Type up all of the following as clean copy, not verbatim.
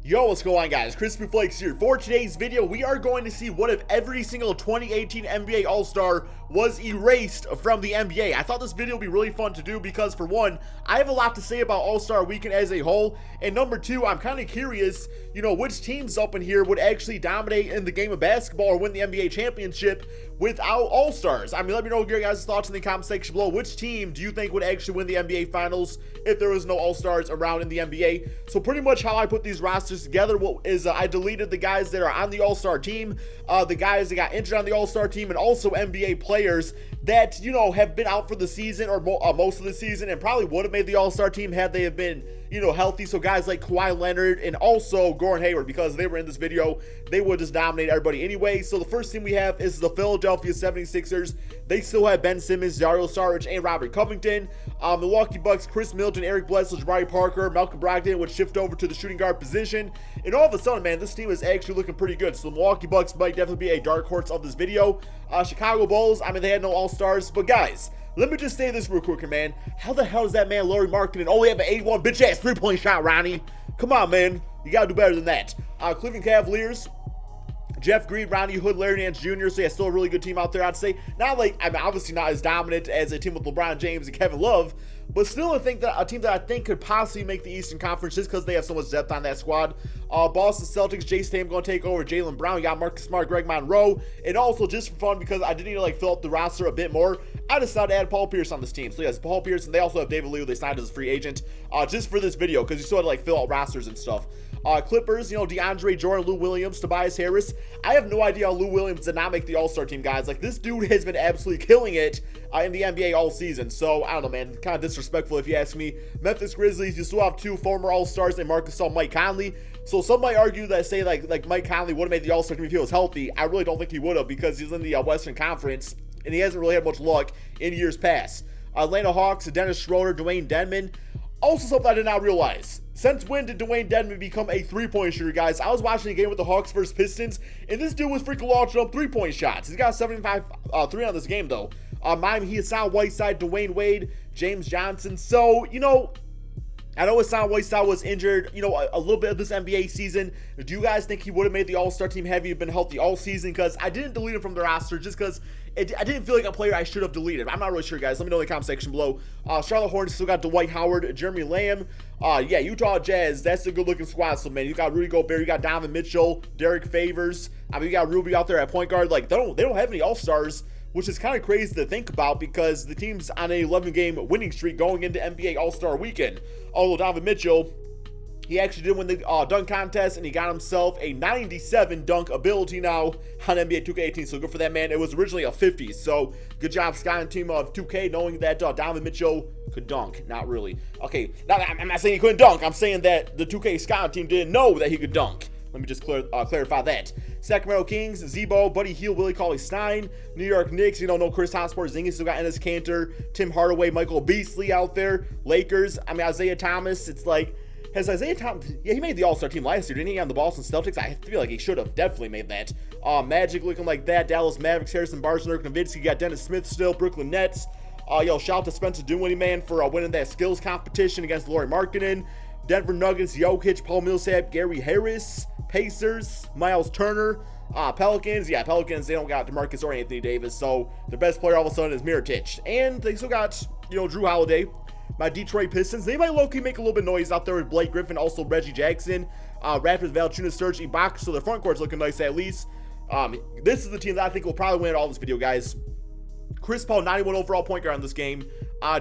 Yo, what's going on, guys? Crispy Flakes here. For today's video, we are going to see what if every single 2018 NBA All-Star was erased from the NBA. I thought this video would be really fun to do because, for one, I have a lot to say about All-Star Weekend as a whole, and number two, I'm kind of curious, which teams up in here would actually dominate in the game of basketball or win the NBA championship without All-Stars. I mean, let me know your guys' thoughts in the comment section below. Which team do you think would actually win the NBA Finals if there was no All-Stars around in the NBA? So pretty much how I put these rosters together is I deleted the guys that are on the All-Star team, the guys that got injured on the All-Star team, and also NBA players that, have been out for the season or most of the season and probably would have made the All-Star team had they have been, healthy. So guys like Kawhi Leonard and also Gordon Hayward, because they were in this video, they would just dominate everybody anyway. So the first team we have is the Philadelphia 76ers. They still have Ben Simmons, Dario Saric, and Robert Covington. Milwaukee Bucks, Chris Middleton, Eric Bledsoe, Jabari Parker, Malcolm Brogdon would shift over to the shooting guard position. And all of a sudden, man, this team is actually looking pretty good. So the Milwaukee Bucks might definitely be a dark horse of this video. Chicago Bulls, I mean, they had no All-Stars. But guys, let me just say this real quick, man. How the hell is that man Lauri Markkanen only have an 81 bitch-ass three-point shot, Ronnie? Come on, man. You gotta do better than that. Cleveland Cavaliers, Jeff Green, Ronnie Hood, Larry Nance Jr. So yeah, still a really good team out there, I'd say. Not like, I mean, obviously not as dominant as a team with LeBron James and Kevin Love, but still I think that a team that I think could possibly make the Eastern Conference just because they have so much depth on that squad. Boston Celtics, Jace Tatum going to take over Jaylen Brown. You got Marcus Smart, Greg Monroe, and also just for fun because I did need to fill up the roster a bit more, I decided to add Paul Pierce on this team. So yes, Paul Pierce, and they also have David Lee, they signed as a free agent just for this video because you still had to fill out rosters and stuff. Clippers, DeAndre Jordan, Lou Williams, Tobias Harris. I have no idea how Lou Williams did not make the All-Star team, guys. This dude has been absolutely killing it in the NBA all season. So, I don't know, man. Kind of disrespectful if you ask me. Memphis Grizzlies, you still have two former All-Stars named Marc Gasol, Mike Conley. So, some might argue that say, like Mike Conley would have made the All-Star team if he was healthy. I really don't think he would have because he's in the Western Conference, and he hasn't really had much luck in years past. Atlanta Hawks, Dennis Schroeder, Dwayne Dedmon. Also, something I did not realize. Since when did Dwayne Dedmon become a three-point shooter, guys? I was watching a game with the Hawks versus Pistons, and this dude was freaking launching up three-point shots. He's got 75 three on this game, though. Miami, Hassan Whiteside, Dwayne Wade, James Johnson. So, I know Hassan Whiteside was injured, a little bit of this NBA season. Do you guys think he would have made the All-Star team had he been healthy all season? Because I didn't delete him from the roster just because I didn't feel like a player I should have deleted. I'm not really sure, guys. Let me know in the comment section below. Charlotte Hornets still got Dwight Howard, Jeremy Lamb. Yeah, Utah Jazz, that's a good-looking squad. So, man, you got Rudy Gobert, you got Donovan Mitchell, Derek Favors. I mean, you got Ruby out there at point guard. They don't have any All-Stars, which is kind of crazy to think about because the team's on an 11-game winning streak going into NBA All-Star Weekend. Although Donovan Mitchell, he actually did win the dunk contest, and he got himself a 97 dunk ability now on NBA 2K18, so good for that, man. It was originally a 50, so good job, Sky and team of 2K, knowing that Donovan Mitchell could dunk. Not really. Okay, I'm not saying he couldn't dunk. I'm saying that the 2K Sky team didn't know that he could dunk. Let me just clarify that. Sacramento Kings, Zebo, Buddy Hield, Willie Cauley-Stein. New York Knicks, no Kristaps Porzingis, still got Enes Kanter, Tim Hardaway, Michael Beasley out there. Lakers, I mean, Isaiah Thomas, it's has Isaiah Thomas, yeah, he made the All-Star team last year, didn't he, on the Boston Celtics? I feel like he should have definitely made that. Magic looking like that, Dallas Mavericks, Harrison Barnes, Dirk Nowitzki, got Dennis Smith still, Brooklyn Nets. Shout out to Spencer Dinwiddie, man, for winning that skills competition against Lauri Markkanen. Denver Nuggets, Jokic, Paul Millsap, Gary Harris. Pacers, Miles Turner. Pelicans, yeah, Pelicans, they don't got DeMarcus or Anthony Davis, so their best player all of a sudden is Mirotic. And they still got, Drew Holiday. My Detroit Pistons, they might low-key make a little bit of noise out there with Blake Griffin, also Reggie Jackson. Raptors, Valanciunas, Serge Ibaka, so their front court's looking nice at least. This is the team that I think will probably win all this video, guys. Chris Paul, 91 overall point guard in this game.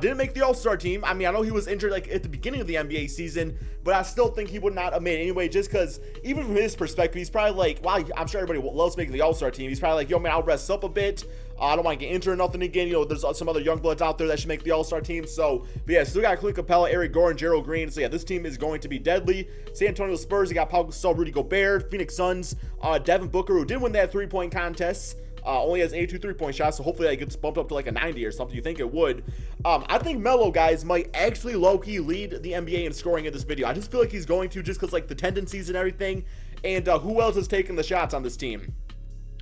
Didn't make the All-Star team. I mean, I know he was injured at the beginning of the NBA season, but I still think he would not have made it anyway, just because even from his perspective, he's probably wow, I'm sure everybody loves making the All-Star team. He's probably yo, man, I'll rest up a bit. I don't want to get injured or nothing again. There's some other young bloods out there that should make the All-Star team. So, but yeah, still got Clint Capella, Eric Gordon, Gerald Green. So yeah, this team is going to be deadly. San Antonio Spurs, you got Paul Gasol, Rudy Gobert. Phoenix Suns, Devin Booker, who did win that three-point contest. Only has 82 three-point shots, so hopefully that gets bumped up to a 90 or something. You think it would. I think Melo, guys, might actually low-key lead the NBA in scoring in this video. I just feel like he's going to just because, the tendencies and everything. And who else is taking the shots on this team?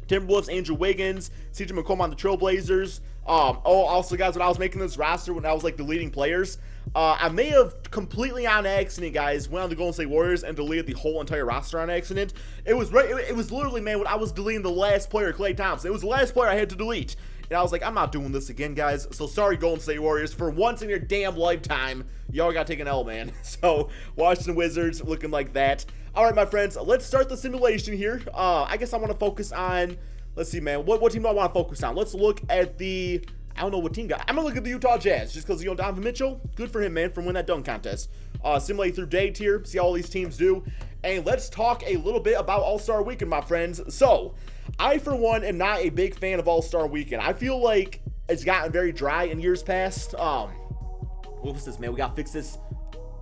Timberwolves, Andrew Wiggins, CJ McCollum on the Trailblazers. Also, guys, when I was making this roster, when I was, deleting players, I may have completely on accident, guys, went on the Golden State Warriors and deleted the whole entire roster on accident. It was literally, man, when I was deleting the last player, Klay Thompson. It was the last player I had to delete. And I was like, I'm not doing this again, guys. So sorry, Golden State Warriors. For once in your damn lifetime, y'all gotta take an L, man. So Washington Wizards looking like that. All right, my friends, let's start the simulation here. I guess I want to focus on, let's see, man. What team do I want to focus on? Let's look at the, I don't know what team got. I'm gonna look at the Utah Jazz just because, you know, Donovan Mitchell, good for him, man, from winning that dunk contest. Simulate through day tier, see how all these teams do. And let's talk a little bit about All-Star Weekend, my friends. So, I, for one, am not a big fan of All-Star Weekend. I feel like it's gotten very dry in years past. What was this, man? We gotta fix this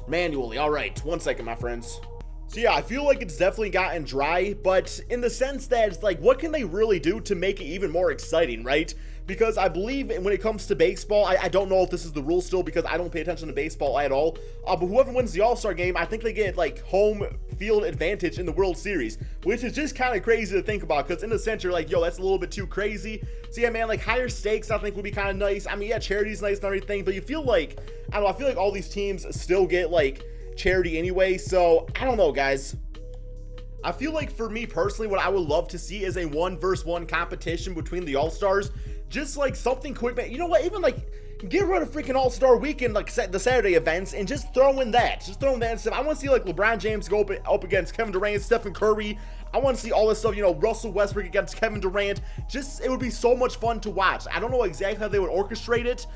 manually. All right, 1 second, my friends. So yeah, I feel like it's definitely gotten dry, but in the sense that it's like, what can they really do to make it even more exciting, right? Because I believe when it comes to baseball, I don't know if this is the rule still because I don't pay attention to baseball at all, but whoever wins the All-Star game, I think they get like home field advantage in the World Series, which is just kind of crazy to think about because in the sense you're like, yo, that's a little bit too crazy. So yeah, man, like higher stakes I think would be kind of nice. I mean, yeah, charity's nice and everything, but you feel like, I don't know, I feel like all these teams still get like charity anyway, so I don't know, guys. I feel like for me personally, what I would love to see is a 1-versus-1 competition between the All-Stars. Just like something quick, man. You know what? Even like get rid of freaking All-Star Weekend, like the Saturday events, and just throw in that. Just throw in that stuff. I want to see like LeBron James go up against Kevin Durant, Stephen Curry. I want to see all this stuff, you know, Russell Westbrook against Kevin Durant. Just, it would be so much fun to watch. I don't know exactly how they would orchestrate it.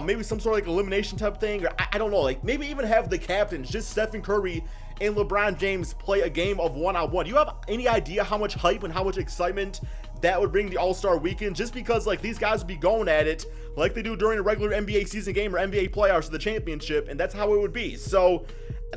Maybe some sort of like elimination type thing, or I don't know, like maybe even have the captains, just Stephen Curry and LeBron James play a game of one-on-one. Do you have any idea how much hype and how much excitement that would bring the All-Star Weekend? Just because like these guys would be going at it like they do during a regular NBA season game or NBA playoffs or the championship, and that's how it would be. So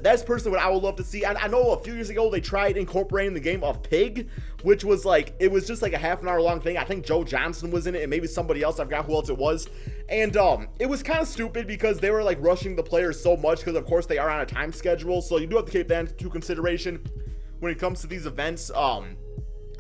that's personally what I would love to see. I know a few years ago they tried incorporating the game of Pig, which was like, it was just like a half an hour long thing. I think Joe Johnson was in it and maybe somebody else. I forgot who else it was. And it was kind of stupid because they were like rushing the players so much because of course they are on a time schedule. So you do have to take that into consideration when it comes to these events.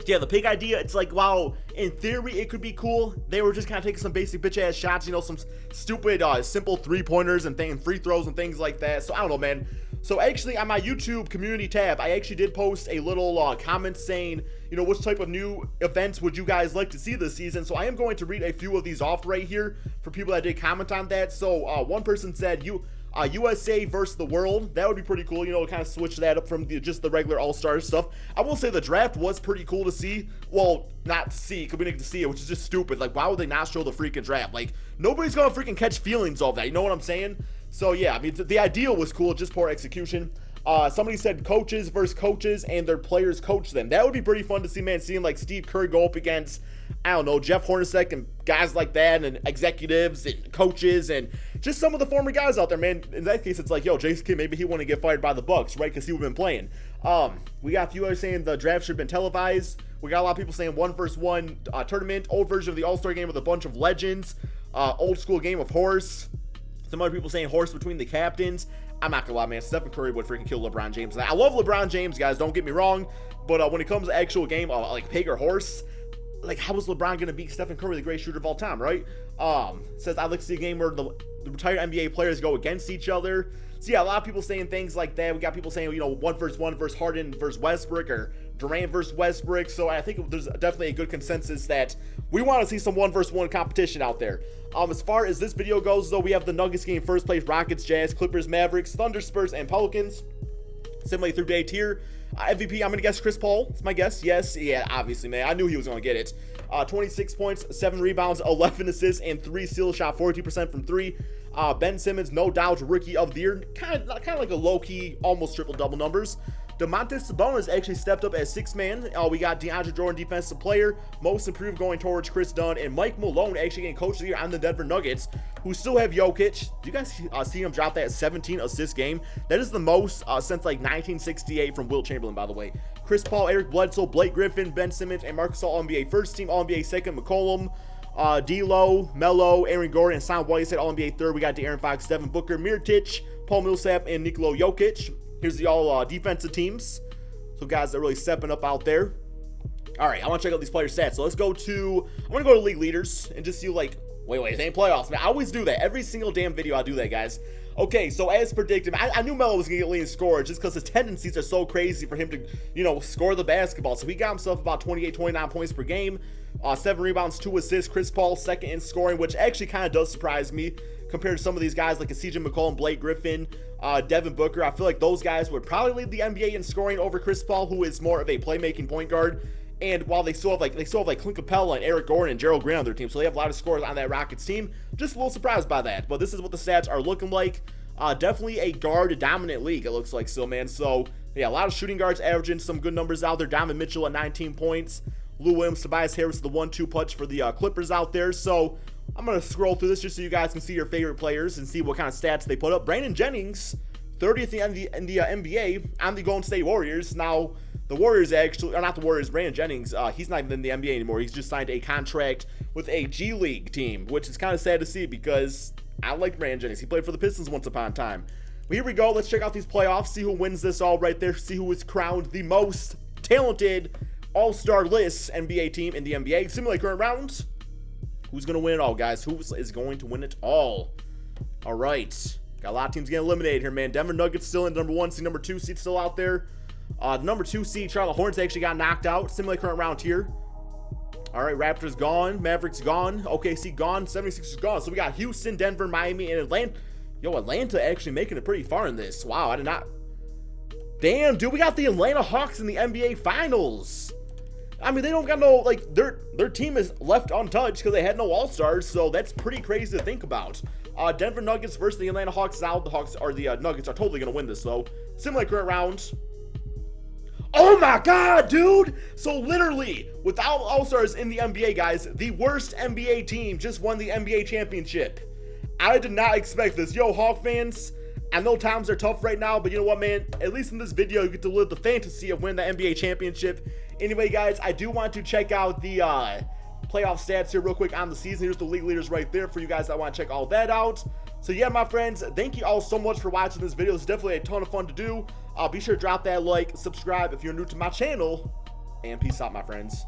Yeah, the Pig idea, it's like, wow, in theory it could be cool. They were just kind of taking some basic bitch ass shots, you know, some stupid simple 3-pointers and free throws and things like that. So I don't know, man. So actually on my YouTube community tab, I actually did post a little comment saying, you know, which type of new events would you guys like to see this season. So I am going to read a few of these off right here for people that did comment on that. So one person said, USA versus the world. That would be pretty cool, you know, kind of switch that up from just the regular All-Star stuff. I will say the draft was pretty cool to see. Well, not to see, because we didn't get to see it, which is just stupid. Like, why would they not show the freaking draft? Like, nobody's gonna freaking catch feelings of that, you know what I'm saying? So yeah, I mean, the idea was cool, just poor execution. Somebody said coaches versus coaches and their players coach them. That would be pretty fun to see, man, seeing like Steve Kerr go up against, I don't know, Jeff Hornacek and guys like that, and executives and coaches and just some of the former guys out there, man. In that case, it's like, yo, Jason Kidd, maybe he want to get fired by the Bucks, right? Because he would have been playing. We got a few others saying the draft should have been televised. We got a lot of people saying 1-versus-1 tournament, old version of the All-Star game with a bunch of legends, old school game of horse. Some other people saying horse between the captains. I'm not gonna lie, man, Stephen Curry would freaking kill LeBron James. I love LeBron James, guys, don't get me wrong, but when it comes to actual game of like pig or horse, like how is LeBron gonna beat Stephen Curry, the greatest shooter of all time, right? Says I'd like to see a game where the retired NBA players go against each other. So yeah, a lot of people saying things like that. We got people saying, you know, 1-versus-1 versus Harden versus Westbrook, or Durant versus Westbrook. So I think there's definitely a good consensus that we want to see some 1-versus-1 competition out there. As far as this video goes, though, we have the Nuggets game first place, Rockets, Jazz, Clippers, Mavericks, Thunder, Spurs, and Pelicans. Similarly through day tier. MVP, I'm going to guess Chris Paul. It's my guess. Yes. Yeah, obviously, man. I knew he was going to get it. 26 points, 7 rebounds, 11 assists, and 3 steals. Shot 42% from 3. Ben Simmons, no doubt, rookie of the year. Kind of like a low-key, almost triple-double numbers. Domantas Sabonis actually stepped up as 6th man. We got DeAndre Jordan, defensive player, most improved, going towards Chris Dunn, and Mike Malone actually getting coach of the year on the Denver Nuggets, who still have Jokic. Do you guys see him drop that 17 assist game? That is the most since like 1968 from Wilt Chamberlain, by the way. Chris Paul, Eric Bledsoe, Blake Griffin, Ben Simmons, and Marcus All-NBA first team, All-NBA second, McCollum, D'Lo, Melo, Aaron Gordon, and Sam Whiteside, All-NBA third. We got De'Aaron Fox, Devin Booker, Mirotic, Paul Millsap, and Nikola Jokic. Here's the all defensive teams. So guys that are really stepping up out there. All right, I want to check out these player stats. So let's go to, I want to go to league leaders and just see like Wait, it ain't playoffs, man. I always do that. Every single damn video I do that, guys. Okay, so as predicted, I knew Melo was going to get leading scorer just because his tendencies are so crazy for him to, you know, score the basketball. So he got himself about 28, 29 points per game, 7 rebounds, 2 assists. Chris Paul second in scoring, which actually kind of does surprise me compared to some of these guys like CJ McCollum, Blake Griffin, Devin Booker. I feel like those guys would probably lead the NBA in scoring over Chris Paul, who is more of a playmaking point guard. And while they still have like Clint Capella and Eric Gordon and Gerald Green on their team, so they have a lot of scorers on that Rockets team. Just a little surprised by that, but this is what the stats are looking like. Definitely a guard dominant league, it looks like still, man. So yeah, a lot of shooting guards averaging some good numbers out there. Donovan Mitchell at 19 points. Lou Williams, Tobias Harris, the 1-2 punch for the Clippers out there. So I'm gonna scroll through this just so you guys can see your favorite players and see what kind of stats they put up. Brandon Jennings, 30th in the NBA on the Golden State Warriors. Now, the Warriors actually, or not the Warriors, Brandon Jennings, he's not even in the NBA anymore. He's just signed a contract with a G League team, which is kind of sad to see because I like Brandon Jennings. He played for the Pistons once upon a time. But here we go. Let's check out these playoffs, see who wins this all right there, see who is crowned the most talented all-star list NBA team in the NBA. Simulate current rounds. Who's going to win it all, guys? Who is going to win it all? All right. Got a lot of teams getting eliminated here, man. Denver Nuggets still in number 1 seed, number 2 seed still out there. The number 2 seed, Charlotte Hornets, actually got knocked out. Simulate current round here. All right, Raptors gone. Mavericks gone. OKC gone. 76ers gone. So we got Houston, Denver, Miami, and Atlanta. Yo, Atlanta actually making it pretty far in this. Wow, I did not. Damn, dude, we got the Atlanta Hawks in the NBA Finals. I mean, they don't got no, like, their team is left untouched because they had no All-Stars, so that's pretty crazy to think about. Denver Nuggets versus the Atlanta Hawks is out. The Nuggets are totally going to win this, though. Simulate current round. Oh my god, dude! So literally, without All-Stars in the NBA, guys, the worst NBA team just won the NBA championship. I did not expect this. Yo, Hawk fans, I know times are tough right now, but you know what, man? At least in this video, you get to live the fantasy of winning the NBA championship. Anyway, guys, I do want to check out the playoff stats here real quick on the season. Here's the league leaders right there for you guys that want to check all that out. So yeah, my friends, thank you all so much for watching this video. It's definitely a ton of fun to do. Be sure to drop that like, subscribe if you're new to my channel, and peace out, my friends.